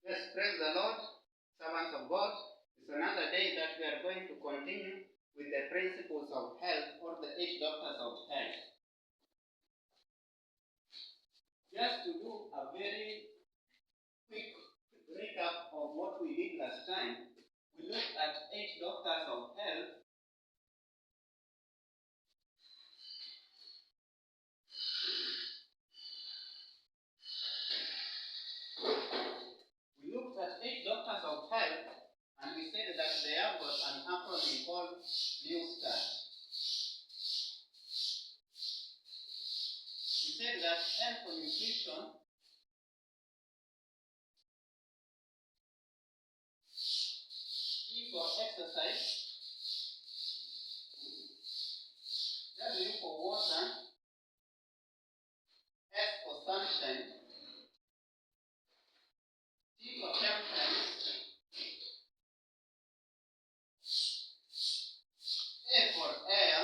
Yes, praise the Lord, servants of God. It's another day that we are going to continue with the principles of health, or the 8 doctors of health. Just to do a very quick recap of what we did last time, we looked at 8 doctors of health. We looked at 8 doctors of health, and we said that they have got an acronym called NewStart. We said that N for nutrition, E for exercise, W for water, S for sunshine, T for temperance, A for air,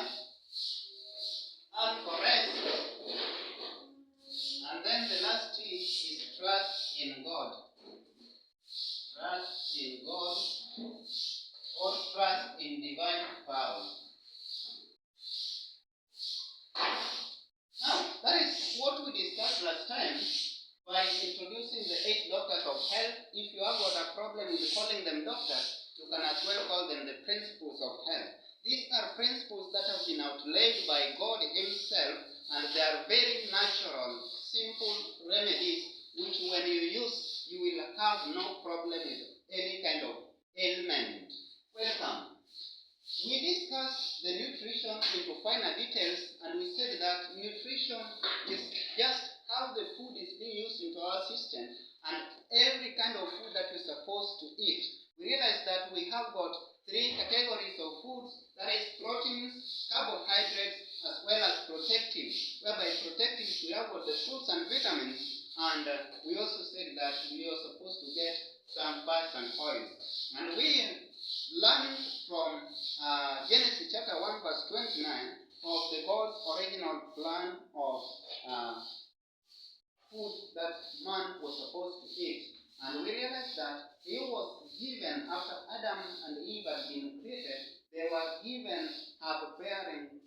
R for rest, and then the last T is trust in God. Trust in God, or trust in divine power. Now, that is what we discussed last time by introducing the 8 doctors of health. If you have got a problem with calling them doctors, you can as well call them the principles of health. These are principles that have been outlaid by God Himself, and they are very natural, simple remedies which when you use, you will have no problem with any kind of ailment. Welcome. We discussed the nutrition into finer details, and we said that nutrition is just how the food is being used into our system, and every kind of food that we're supposed to eat. We realized that we have got 3 categories of foods, that is proteins, carbohydrates, as well as protectives. Whereby protectives, we have got the fruits and vitamins, and we also said that we are supposed to get some fats and oils. And we learned from Genesis chapter 1 verse 29 of the God's original plan of food that man was supposed to eat. And we realized that he was given, after Adam and Eve had been created, they were given herb-bearing,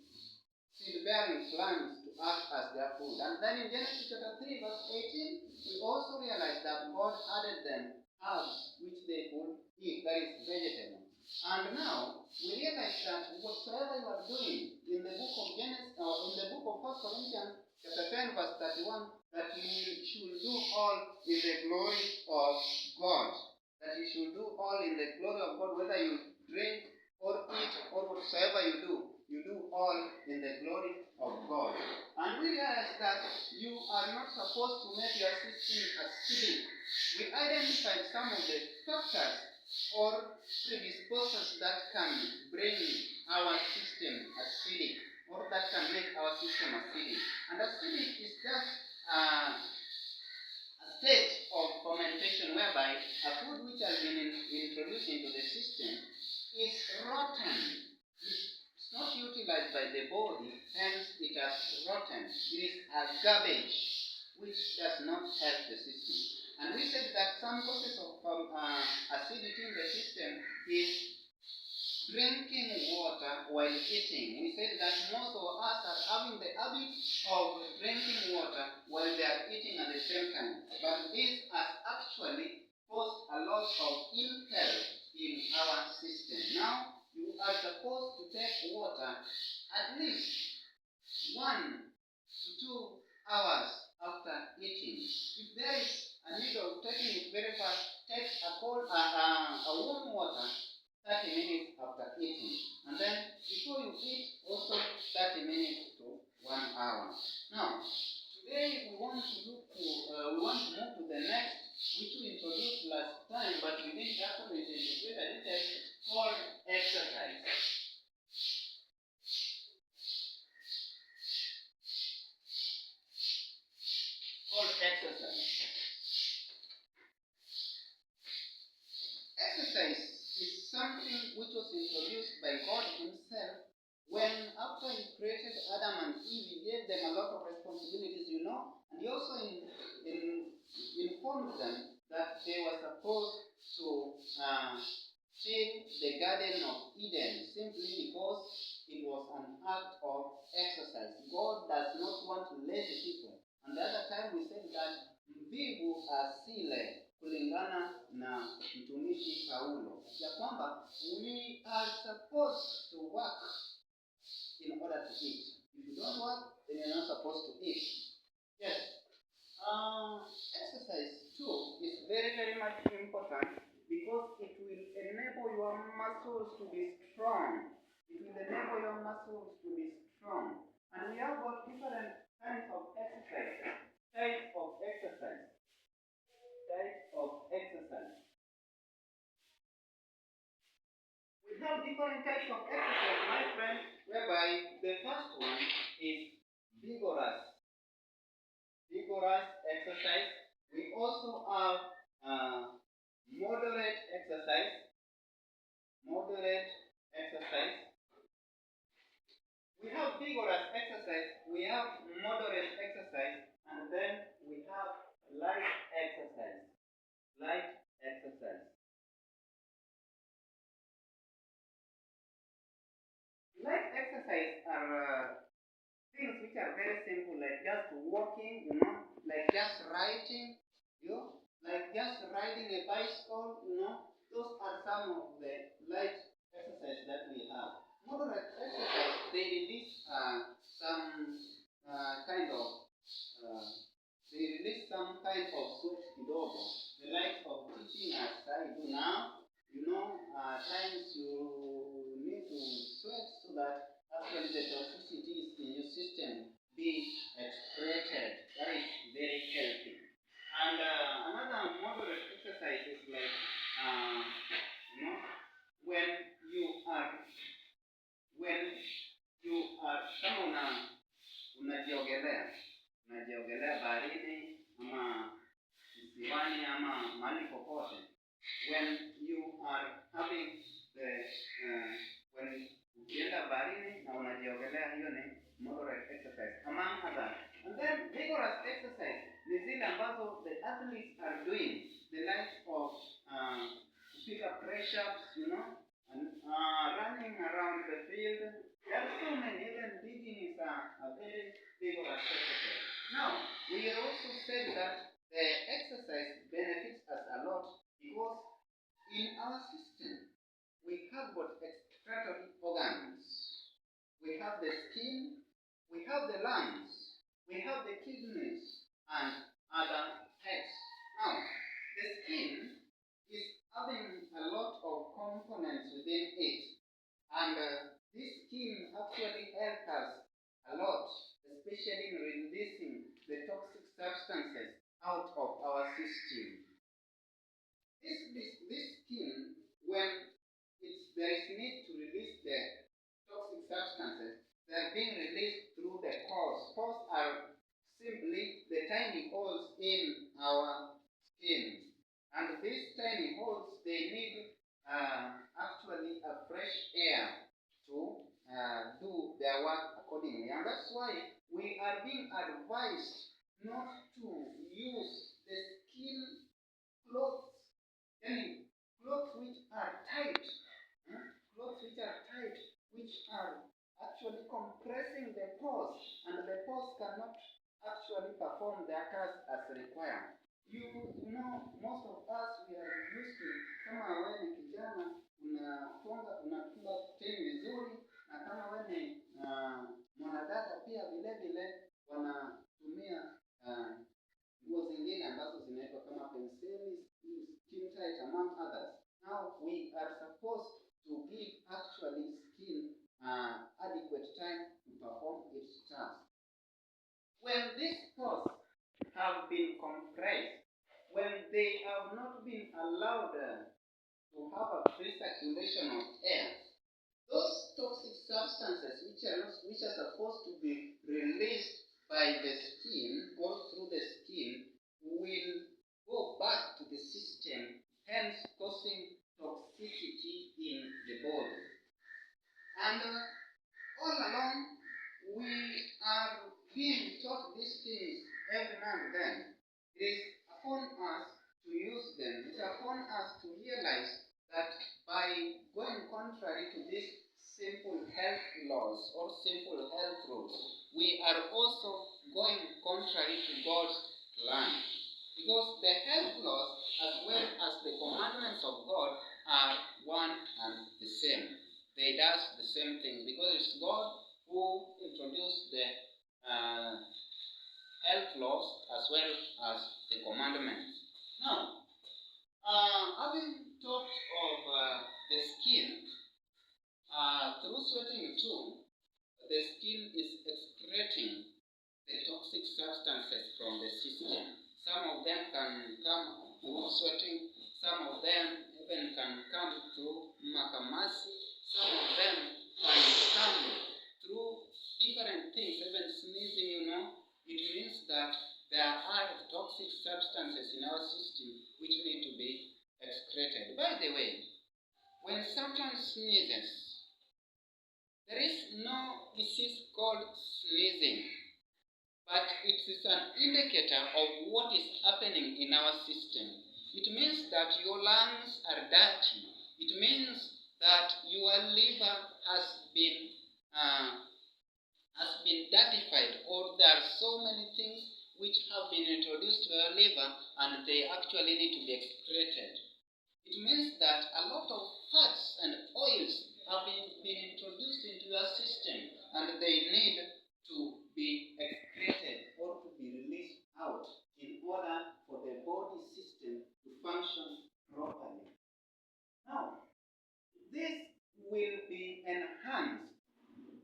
seed-bearing plants to act as their food. And then in Genesis chapter 3 verse 18, we also realized that God added them herbs which they could eat, that is vegetable. And now, we realize that whatsoever you are doing in the book of Genesis, or in the book of 1 Corinthians chapter 10 verse 31, that you should do all in the glory of God. That you should do all in the glory of God, whether you drink or eat or whatsoever you do all in the glory of God. And we realize that you are not supposed to make your system acidic. We identified some of the factors or predisposers that can bring our system acidic, or that can make our system acidic. And acidic is just a state of fermentation whereby a food which has been introduced into the system is rotten. It's not utilized by the body, hence it has rotten. It is a garbage which does not help the system. And we said that some causes of acidity in the system is drinking water while eating. We said that most of us are having the habit of drinking water while they are eating at the same time. But this has actually caused a lot of ill health in our system. Now, you are supposed to take water at least 1 to 2 hours after eating. If there is a need of taking it very fast, take a warm water 30 minutes after eating. And then before you eat, also 30 minutes to 1 hour. Now, today we want to move to the next, which we introduced last time, but we didn't actually introduce it, called exercise. Exercise is something which was introduced by God Himself when, after He created Adam and Eve, He gave them a lot of responsibilities, and He also informed them that they were supposed to till the Garden of Eden simply because it was an act of exercise. God does not want lazy people. And the other time we said that mvivu asile, kulingana na mtumishi Paulo, ya kwamba we are supposed to work in order to eat. If you don't work, then you're not supposed to eat. Yes. Exercise too is very, very much important because it will enable your muscles to be strong. It will enable your muscles to be strong. And we have got different kinds of exercise. Types of exercise. Types of exercise. We have different types of exercise, my friend, whereby the first one is vigorous exercise. We also have moderate exercise. We have vigorous exercise, we have moderate exercise, and then we have light exercise. Light exercise are things which are very simple, like just walking, like just writing, like just riding a bicycle, those are some of the light exercise that we have. Moderate exercise, they release some kind of sweat kidogo, the likes of teaching as I do now. Times you need to sweat so that actually the toxicities in your system be excreted. That is very healthy. And another moderate exercise is like, when you are kama unajiogelea baharini ama kisiwani ama mahali popote. When you are having when ukienda baharini na unajiogelea, hiyo ni moderate exercise among others. And then vigorous exercise ni zile ambazo the athletes are doing, the likes of pick up press-ups, and running around the field. There are so many. Even digging is a very vigorous exercise. Now, we also said that the exercise benefits us a lot because in our system we have got excretory organs. We have the skin, we have the lungs, we have the kidneys, and other parts. Now, the skin is having a lot of components within it, and this skin actually helps us a lot, especially in releasing the toxic substances out of our system. This skin, when there is need to release the toxic substances, they are being released through the pores. Pores are simply the tiny holes in our skin. And these tiny holes, they need actually a fresh air to do their work accordingly. And that's why we are being advised not to use the skin clothes, any clothes which are tight, which are actually compressing the pores, and the pores cannot actually perform their task as required. Most of us, we are used to, kama wewe ni kijana, unafunga teni vizuri, na kama wewe ni mwanadada pia vile wanatumia nguo zingine ambazo zinaitwa kama penseli, skin tight among others. Now we are supposed to give actually skin adequate time to perform its task. When these pores have been compressed, when they have not been allowed to have a free circulation of air, those toxic substances which are supposed to be released by the skin or through the skin will go back to the system, hence causing toxicity in the body. And all along, we are being taught these things every now and then. It is upon us to use them. It is upon upon us to realize that by going contrary to these simple health laws or simple health rules, we are also going contrary to God's plan. Because the health laws as well as the commandments of God are one and the same. They do the same thing because it's God who introduced the health laws as well as the commandments. Now, having talked of the skin, through sweating too, the skin is excreting the toxic substances from the system. Some of them can come through sweating, some of them even can come through makamasi, some of them can come through different things, even sneezing, It means that there are toxic substances in our system which need to be excreted. By the way, when someone sneezes, there is no disease called sneezing, but it is an indicator of what is happening in our system. It means that your lungs are dirty. It means that your liver has been dirtified, or there are so many things which have been introduced to your liver and they actually need to be excreted. It means that a lot of fats and oils have been introduced into your system and they need to be excreted or to be released out in order for the body system to function properly. Now, this will be enhanced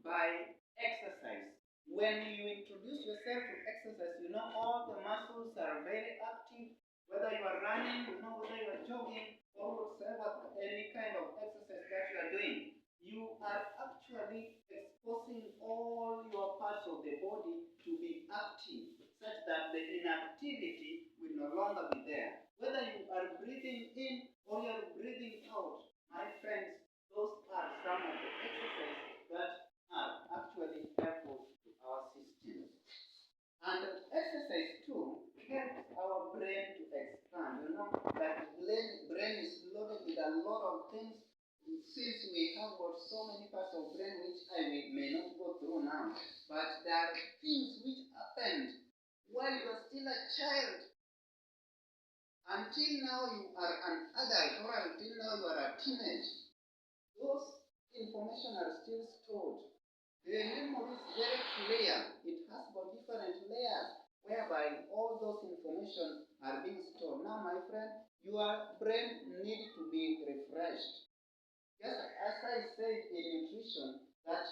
by exercise. When you introduce yourself to exercise, all the muscles are very active. Whether you are running, whether you are jogging, or whatever, any kind of exercise that you are doing, you are actually exposing all your parts of the body to be active, such that the inactivity will no longer be there. Whether you are breathing in or you are breathing out, my friends, those are some of the exercises that are actually helpful to our system. And exercise too helps our brain to expand. That brain is loaded with a lot of things. Since we have got so many parts of brain which I may not go through now, but there are things which happened while you are still a child. Until now you are an adult, or until now you are a teenage. Those information are still stored. The memory is very clear. It has got different layers whereby all those information are being stored. Now, my friend, your brain needs to be refreshed. Just as I said in nutrition, that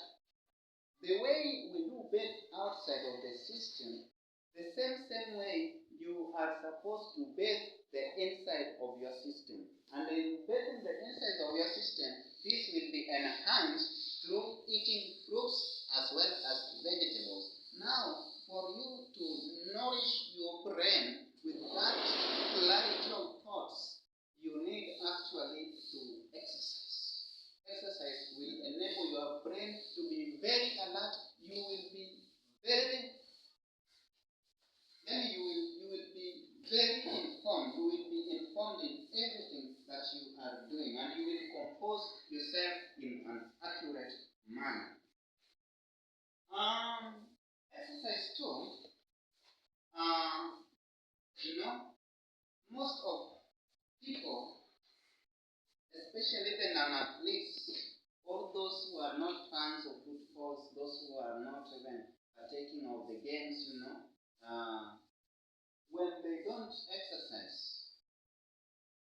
the way we do bed outside of the system, the same way you are supposed to bathe the inside of your system. And in bathing the inside of your system, this will be enhanced through eating fruits as well as vegetables. Now, for you to nourish your brain with that clarity of thoughts, you need actually to exercise. Exercise will enable your brain to be very alert. You will be very informed. You will be informed in everything that you are doing, and you will compose yourself in an accurate manner. Exercise too. Most of people, especially the non-athletes, all those who are not fans of football, those who are not even partaking of the games, when they don't exercise,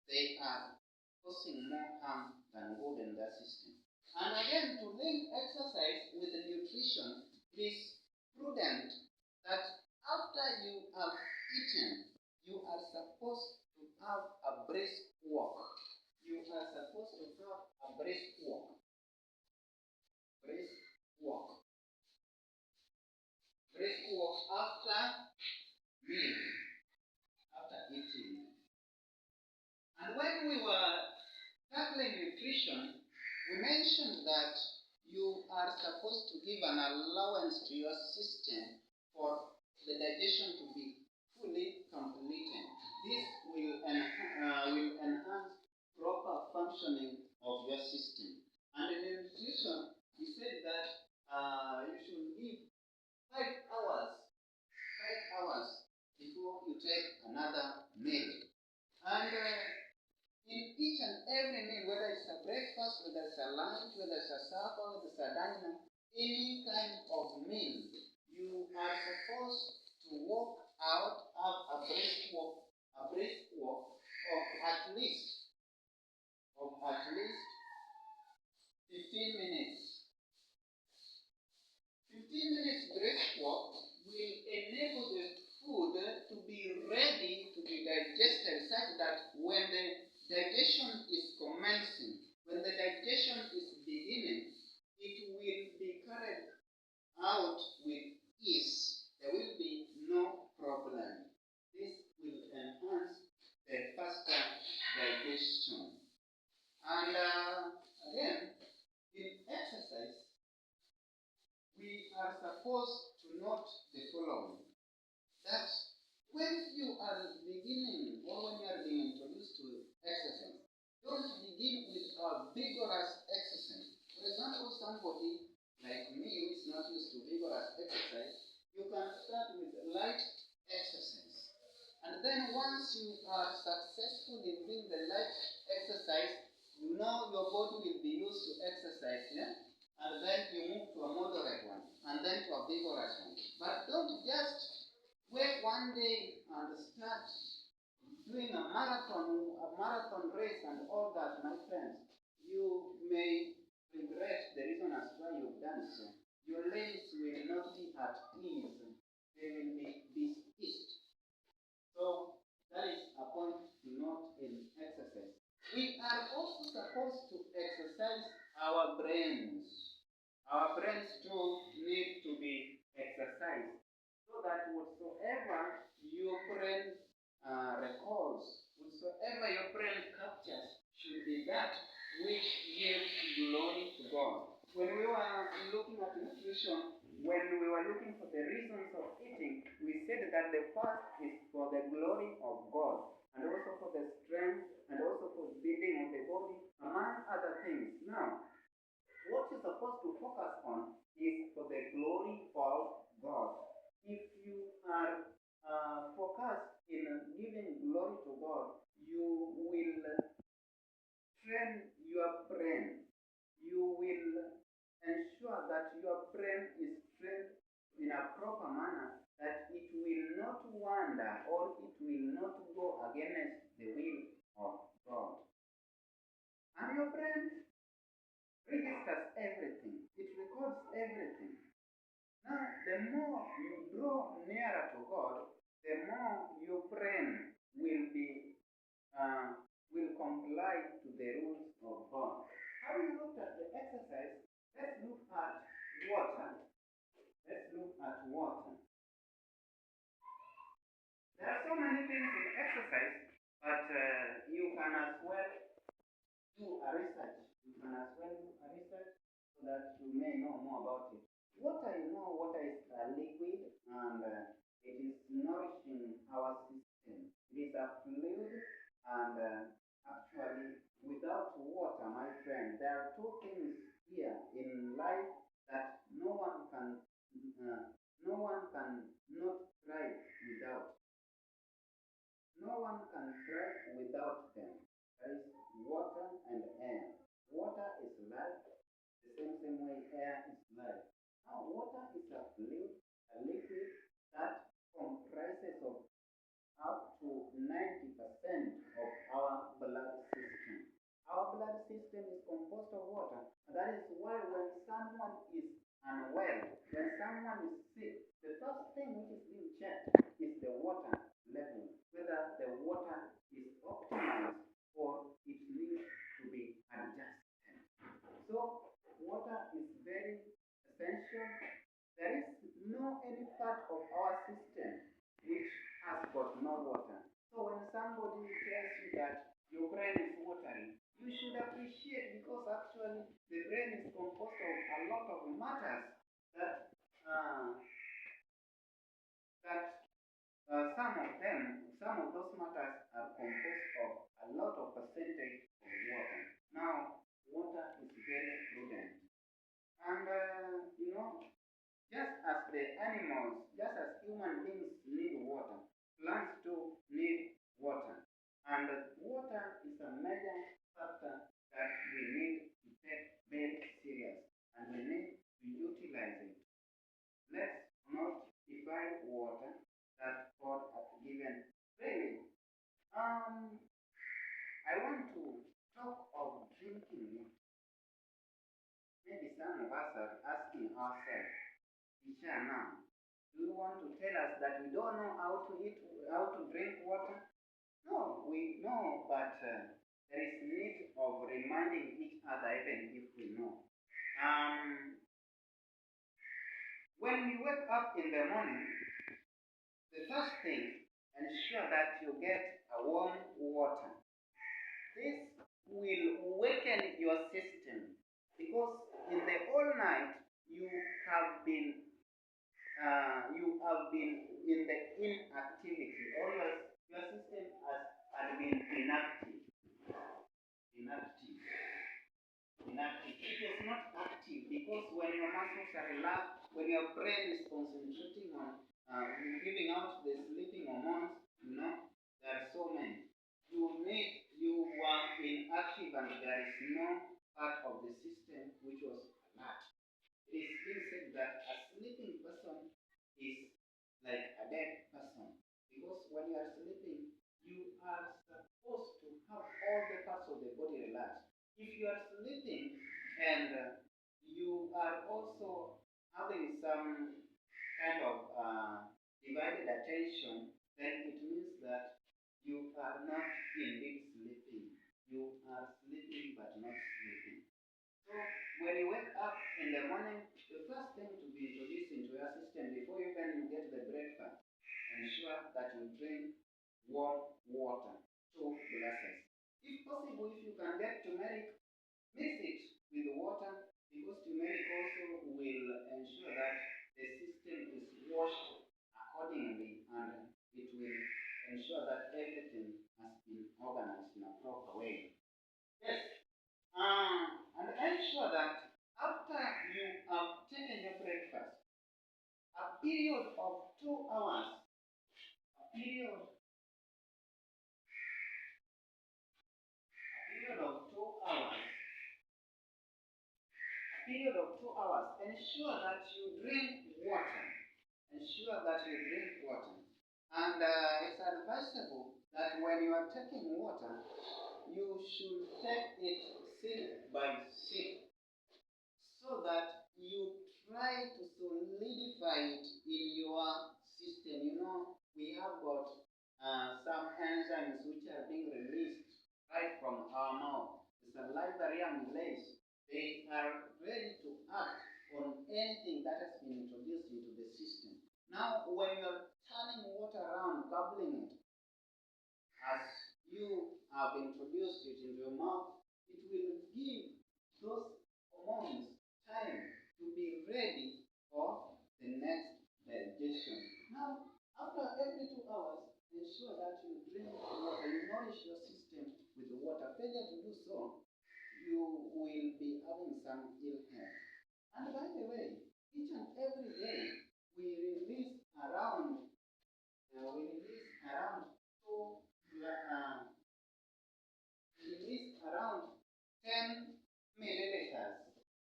they are causing more harm than good in their system. And again, to link exercise with nutrition, it is prudent that after you have eaten, you are supposed to have a brisk walk. You are supposed to have a brisk walk. Brisk walk. Brisk walk after meal, after eating. And when we were tackling nutrition, we mentioned that you are supposed to give an allowance to your system for the digestion to be fully completed. This will enhance functioning of your system. And in nutrition, we said that you should eat 5 hours, 5 hours before you take another meal. And in each and every meal, whether it's a breakfast, whether it's a lunch, whether it's a supper, whether it's a dinner, any kind of meal, you are supposed to walk out, have a brisk walk of at least 15 minutes. 15 minutes brisk walk will enable the food to be ready to be digested such that when the digestion is commencing, when the digestion is beginning, it will be carried out with ease. There will be no problem. This will enhance the faster digestion. And again, in exercise, we are supposed to note the following. That when you are beginning or when you are being introduced to exercise, don't begin with a vigorous exercise. For example, somebody like me who is not used to vigorous exercise, you can start with light exercise. And then once you are successful in doing the light exercise, you know your body will be used to exercise, yeah? And then you move to a moderate one, and then to a vigorous one. But don't just wait one day and start doing a marathon race and all that, my friends. You may regret the reason as why you've done so. Your legs will not be at ease. They will be diseased. So that is a point to note in exercise. We are also supposed to exercise our brains. Our brains too need to be exercised so that whatsoever your brain recalls, whatsoever your brain captures, should be that which gives glory to God. When we were looking at nutrition, when we were looking for the reasons of eating, we said that the first is for the glory of God, and also for the strength, and also for building of the body, among other things. Now, what you're supposed to focus on is for the glory of God. If you are focused in giving glory to God, you will train your brain. You will ensure that your brain is trained in a proper manner, that it will not wander or it will not go against the will of God. And your brain registers everything. It records everything. Now, the more you draw nearer to God, the more your brain will comply to the rules of God. Having looked at the exercise, let's look at water. Let's look at water. There are so many things in exercise, but you can as well do a research. You can as well do a research so that you may know more about it. Water, you know, water is a liquid and it is nourishing our system. It is a fluid and actually without water, my friend, there are two things here in life that no one can not thrive without. No one can thrive without them. There is water and air. Water is life, the same way air is life. Now, water is a fluid, a liquid that comprises of up to 90% of our blood system. Our blood system is composed of water. And that is why when someone is unwell, when someone is sick, the first thing which is being checked is the water level, whether the water is optimized or it needs to be adjusted. So, water is very essential. There is no any part of our system which has got no water. So when somebody tells you that your brain is watery, you should appreciate, because actually the brain is composed of a lot of matters that some of those matters are composed of a lot of percentage of water. And water is a major factor that we need to take very serious, and we need to utilize it. Let's not divide water that God has given freely. I want to talk of drinking water. Maybe some of us are asking ourselves, Isha, now, do you want to tell us that we don't know how to drink water? No, we know, but there is need of reminding each other even if we know. When you wake up in the morning, the first thing, ensure that you get a warm water. This will awaken your system because in the whole night you have been in the inactivity. Always your system had been inactive. Inactive. Inactive. It is not active because when your muscles are relaxed, when your brain is concentrating on giving out the sleeping hormones, there are so many. You were inactive and there is no part of the system which was alert. It is being said that a sleeping person is like a dead person because when you are sleeping, you are supposed to have all the parts of the body relaxed. If you are sleeping and you are also having some kind of divided attention, then it means that you are not indeed sleeping. You are sleeping but not sleeping. So when you wake up in the morning, the first thing to be introduced into your system before you get the breakfast, ensure that you drink warm water, 2 glasses. If possible, if you can get turmeric, mix it with water because turmeric also will ensure that the system is washed accordingly and it will ensure that everything has been organized in a proper way. Yes, and ensure that after you have taken your breakfast, a period of 2 hours, a period of 2 hours, ensure that you drink water. Ensure that you drink water. And it's advisable that when you are taking water, you should take it sip by sip so that you try to solidify it in your system. We have got some enzymes which are being released right from our mouth. The salivary amylase. They are ready to act on anything that has been introduced into the system. Now, when you're turning water around, bubbling it, as you have introduced it into your mouth, it will give those hormones time to be ready for the next digestion. Now, after every 2 hours, ensure that you drink water, you nourish your system with the water. Failure to do so, you will be having some ill health. And by the way, each and every day we release around 10 milliliters.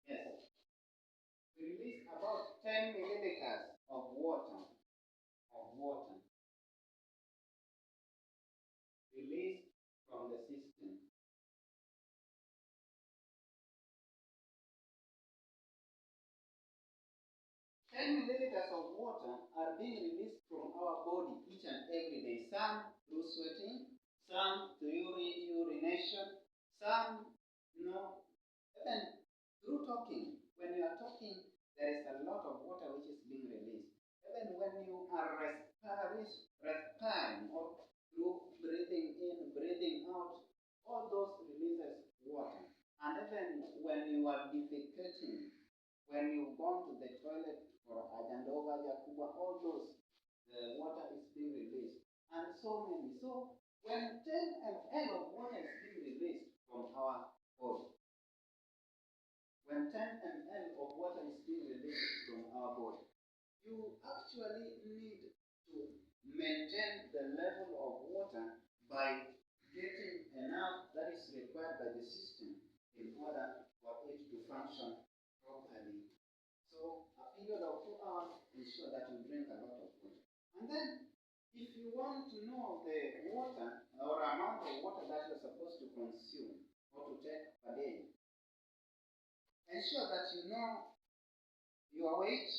Yes, we release about 10 milliliters of water. Released from the system. 10 milliliters of water are being released from our body each and every day. Some through sweating, some through urination, some, even through talking. When you are talking, there is a lot of water which is being released. Even when you are respiring or through breathing in, breathing out, all those releases water. And even when you are defecating, when you've gone to the toilet for Ajandova, Yakuba, all those, the water is being released. And so many. So when 10 ml of water is being released from our body, when 10 ml of water is being released from our body, you actually need to maintain the level of water by required by the system in order for it to function properly. So a period of 2 hours, ensure that you drink a lot of water. And then, if you want to know the water or amount of water that you're supposed to consume or to take per day, ensure that you know your weight.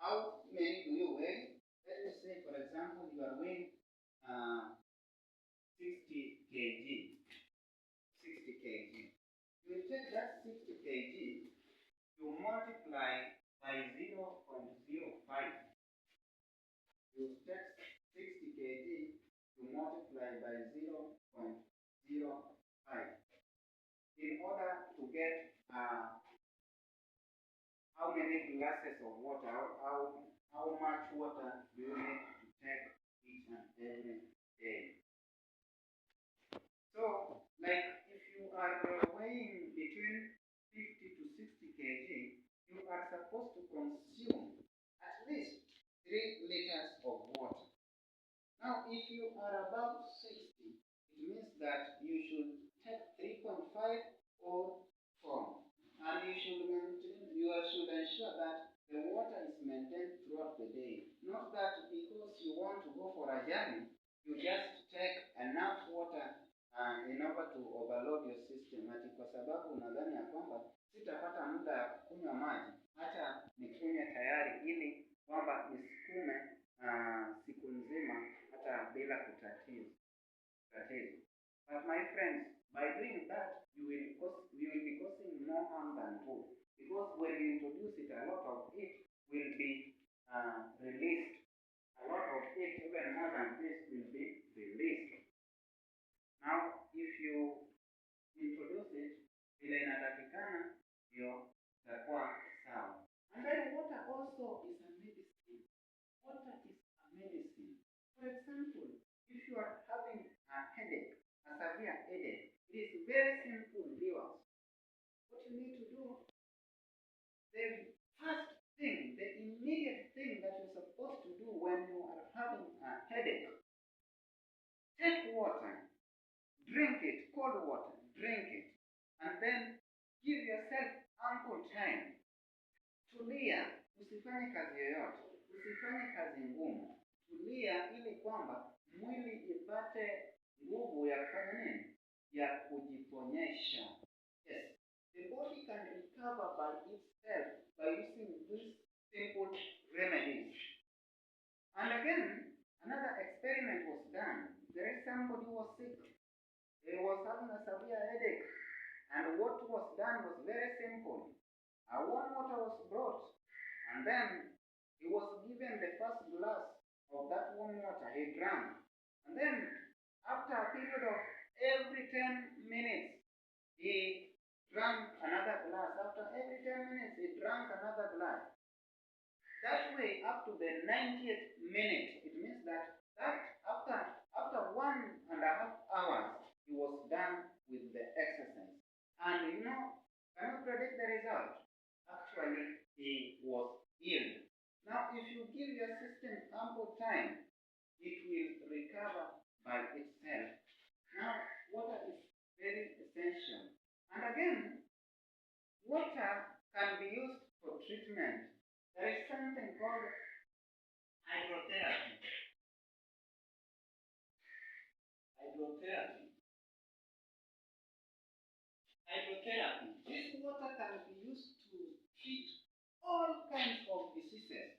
How many do you weigh? Let us say, for example, you are weighing 60 kg. 60 kg. You take that 60 kg, you multiply by 0.05. You take 60 kg, you multiply by 0.05 in order to get how many glasses of water, how much water do you need to take each and every day. So, like if you are weighing between 50 to 60 kg, you are supposed to consume at least 3 liters of water. Now, if you are above 60, it means that you should take 3.5 or 4. And you should ensure that the water is maintained throughout the day. Not that because you want to go for a journey, you just take enough water in order to overload your system. Ati kwa sababu unadhani ya kwamba sitapata muda ya kunywa maji, hata nikunywe tayari ili kwamba nisikume siku nzima hata bila kutatizo. But my friends, by doing that, you will be causing more harm than good. Because when you introduce it, a lot of it will be released. A lot of it, even more than this, will be released. Now, if you introduce it, vile inatakikana, ndio itakuwa sawa. And then water also is a medicine. Water is a medicine. For example, if you are having a headache, a severe headache, it is very simple, viewers. What you need to do, the first thing, the immediate thing that you're supposed to do when you are having a headache, take water, drink it, cold water, drink it, and then give yourself ample time. Tulia, usifanye kazi yoyote, usifanye kazi ngumu. Tulia ili kwamba mwili ipate nguvu ya kufanya nini? Ya kujiponyesha. Yes, the body can recover by itself by using these simple remedies. And again, another experiment was done. There is somebody who was sick. He was having a severe headache. And what was done was very simple. A warm water was brought, and then he was given the first glass of that warm water. He drank. And then, after a period of every 10 minutes, he drank another glass. After every 10 minutes, he drank another glass. That way, up to the 90th minute, it means that after 1.5 hours, he was done with the exercise. And you know, can you predict the result? Actually, he was healed. Now, if you give your system ample time, it will recover by itself. Now, water is very essential. And again, water can be used for treatment. There is something called hydrotherapy. Hydrotherapy. This water can be used to treat all kinds of diseases.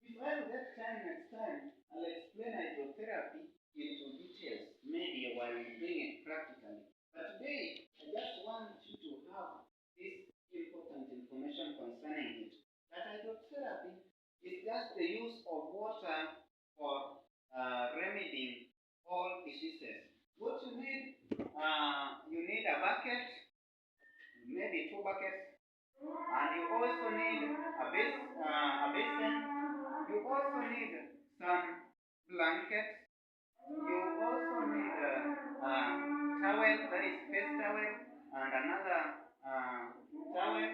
If I get time next time, I'll explain hydrotherapy into details, maybe while doing it practically. But today, I just want you to have this important information concerning it. That hydrotherapy is just the use of water for remedying all diseases. What you need a bucket, maybe 2 buckets, and you also need a basin. You also need some blankets. You also need a towel, that is face towel, and another towel.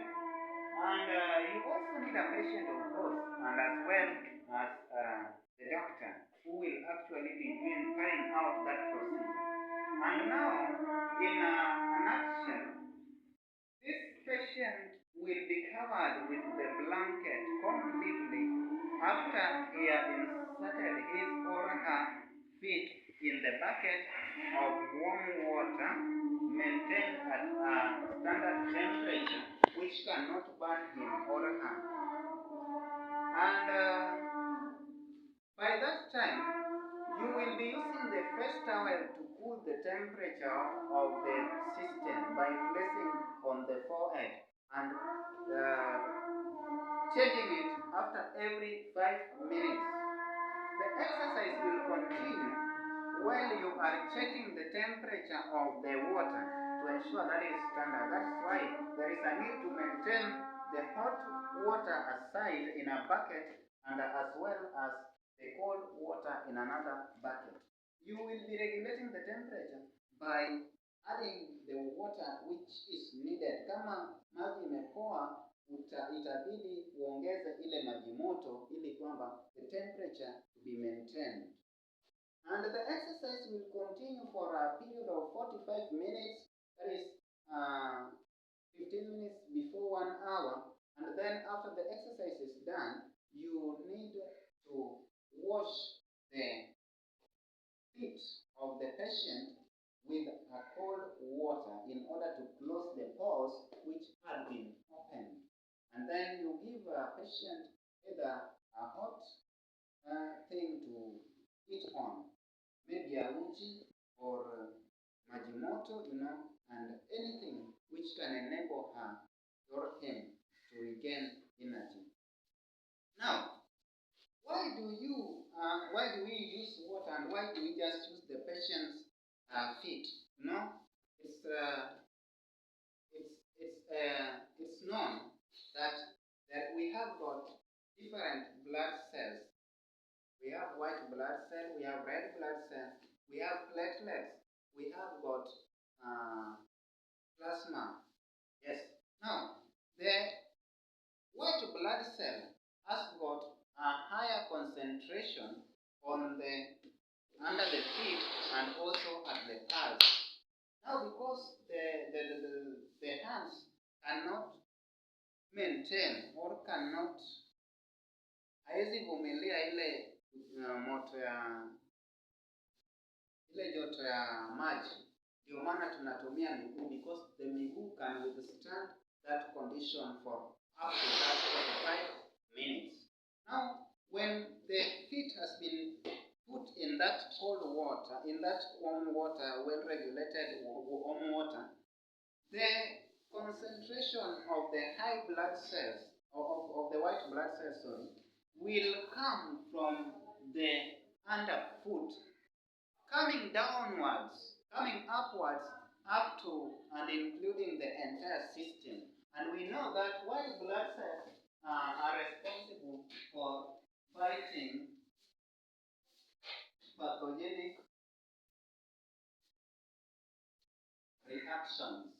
And you also need a patient, of course, and as well as the doctor who will actually be carrying out that procedure. And now, in another after he had inserted his or her feet in the bucket of warm water, maintained at a standard temperature which cannot burn him or her. And by that time, you will be using the fresh towel to cool the temperature of the system by placing on the forehead and changing it after every 5 minutes. The exercise will continue while you are checking the temperature of the water to ensure that it is standard. That's why there is a need to maintain the hot water aside in a bucket and as well as the cold water in another bucket. You will be regulating the temperature by adding the water which is needed. Kama maji imepoa, itabidi uongeze ile maji moto ili kwamba the temperature to be maintained. And the exercise will continue for a period of 45 minutes, that is 15 minutes before 1 hour. And then after the exercise is done, you need to wash the feet of the patient with a cold water in order to close the pores which had been opened. And then you give a patient either a hot thing to eat on, maybe a uji or majimoto, and anything which can enable her or him to regain energy. Now, why do we use water and why do we just use the patient's feet? It's known that we have got different blood cells. We have white blood cells, we have red blood cells, we have platelets, we have got plasma. Yes. Now, the white blood cell has got a higher concentration on under the feet and also at the pulse. Now, because the hands cannot maintain or cannot haiwezi vumilia ile moto ya ile joto ya maji, ndio maana tunatumia miguu, because the miguu can withstand that condition for up to that 45 minutes. Now, when the feet has been put in that cold water, in that warm water, well-regulated warm water, the concentration of the high blood cells, of the white blood cells, will come from the underfoot, coming downwards, coming upwards, up to and including the entire system. And we know that white blood cells are responsible for fighting pathogenic reactions.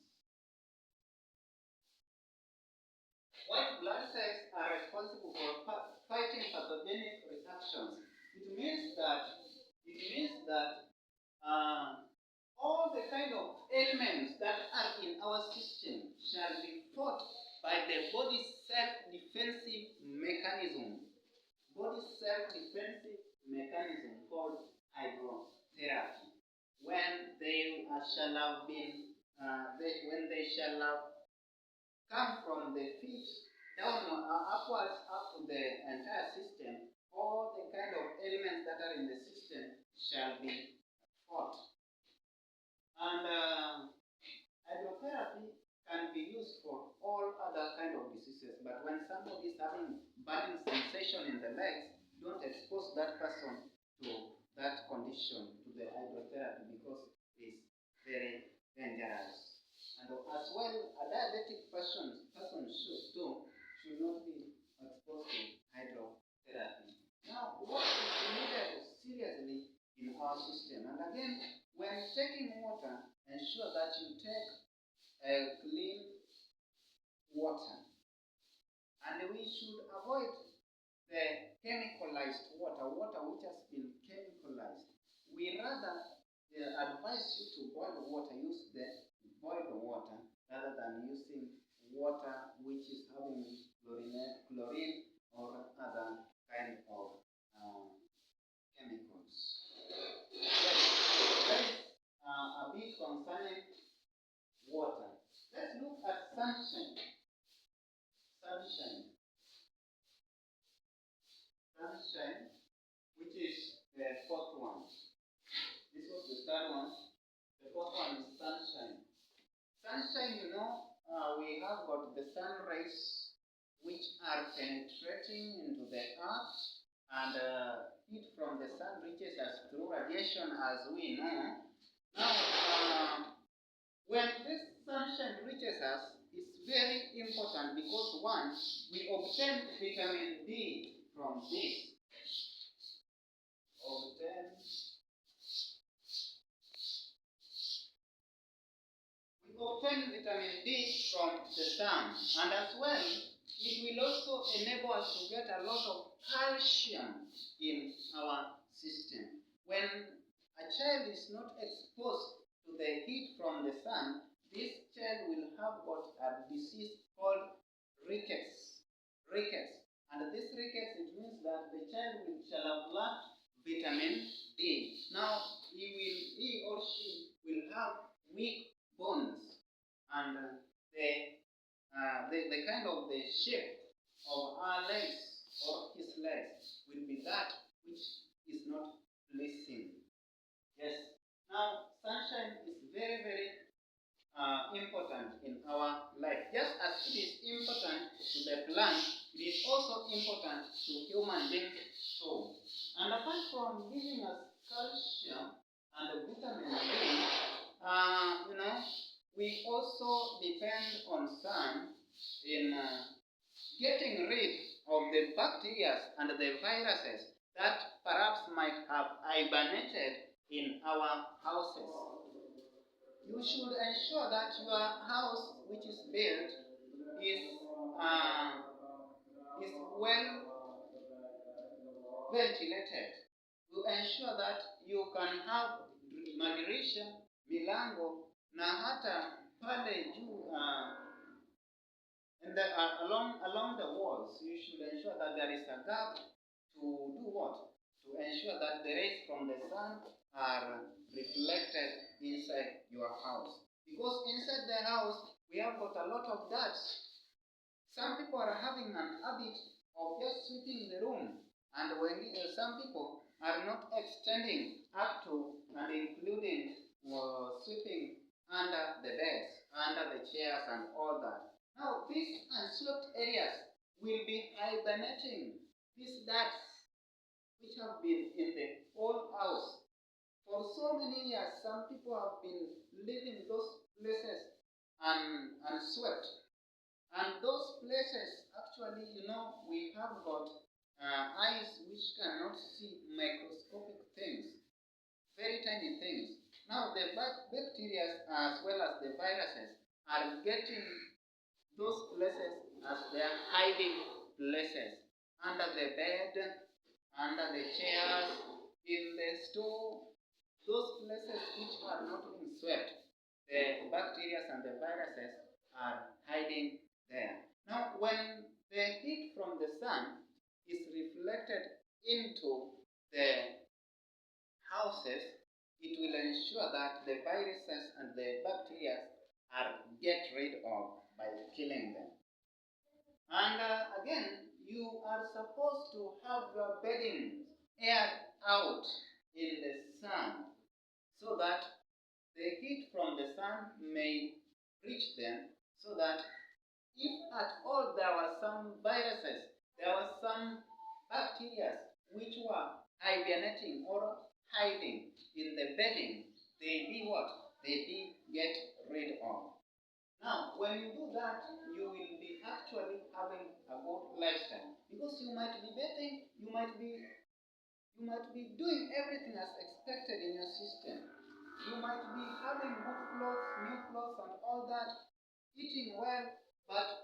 White blood cells are responsible for fighting pathogenic reactions. It means that all the kind of ailments that are in our system shall be fought by the body's self-defensive mechanism. Body's self-defensive mechanism called hydrotherapy. When they shall have been, when they shall have come from the feet down upwards up to the entire system, all the kind of elements that are in the system shall be fought. And hydrotherapy can be used for all other kind of diseases, but when somebody is having burning sensation in the legs, don't expose that person to that condition, to the hydrotherapy, because it's very dangerous. And as well, a diabetic person should not be exposed to hydrotherapy. Now, what is needed seriously in our system? And again, when taking water, ensure that you take clean water. And we should avoid the chemicalized water which has been chemicalized. We rather advise you to boil water, use the boiled water, rather than using water which is having chlorine or other kind of chemicals. Yes, that is a bit concerning water. Let's look at sunshine. Sunshine. Sunshine, which is the fourth one. This was the third one. The fourth one is sunshine. Sunshine, we have got the sun rays which are penetrating into the earth, and heat from the sun reaches us through radiation, as we know. Now, when this sunshine reaches us, it's very important because one, we obtain vitamin D from this. We obtain vitamin D from the sun, and as well, it will also enable us to get a lot of calcium in our system. When a child is not exposed to the heat from the sun, this child will have got a disease called rickets. Rickets. And this rickets, it means that the child shall have lacked vitamin D. Now, he or she will have weak bones, and the kind of the shape of our legs or his legs will be that which is not pleasing. Yes. Now, sunshine is very, very important in our life. Just as it is important to the plant, it is also important to human beings too. And apart from giving us calcium and vitamin D, we also depend on sun in getting rid of the bacteria and the viruses that perhaps might have hibernated in our houses. You should ensure that your house, which is built, is well ventilated. You ensure that you can have madirisha, milango, na hata pale juu along the walls. You should ensure that there is a gap to do what? To ensure that the rays from the sun are reflected inside your house. Because inside the house, we have got a lot of dirt. Some people are having an habit of just sweeping the room, and some people are not extending up to and including sweeping under the beds, under the chairs, and all that. Now, these unswept areas will be hibernating these dirt which have been in the whole house. For so many years, some people have been living those places unswept. And those places, actually, we have got eyes which cannot see microscopic things, very tiny things. Now, the bacteria as well as the viruses are getting those places as their hiding places, under the bed, under the chairs, in the store, those places which are not being swept, the bacteria and the viruses are hiding there. Now, when the heat from the sun is reflected into the houses, it will ensure that the viruses and the bacteria are get rid of by killing them. And again, you are supposed to have your bedding aired out in the sun so that the heat from the sun may reach them, so that if at all there were some viruses, there were some bacteria which were hibernating or hiding in the bedding, they be what? They be get rid of. Now, when you do that, you will be actually having a good lifestyle, because you might be bathing, you might be doing everything as expected in your system. You might be having good clothes, new clothes, and all that, eating well, but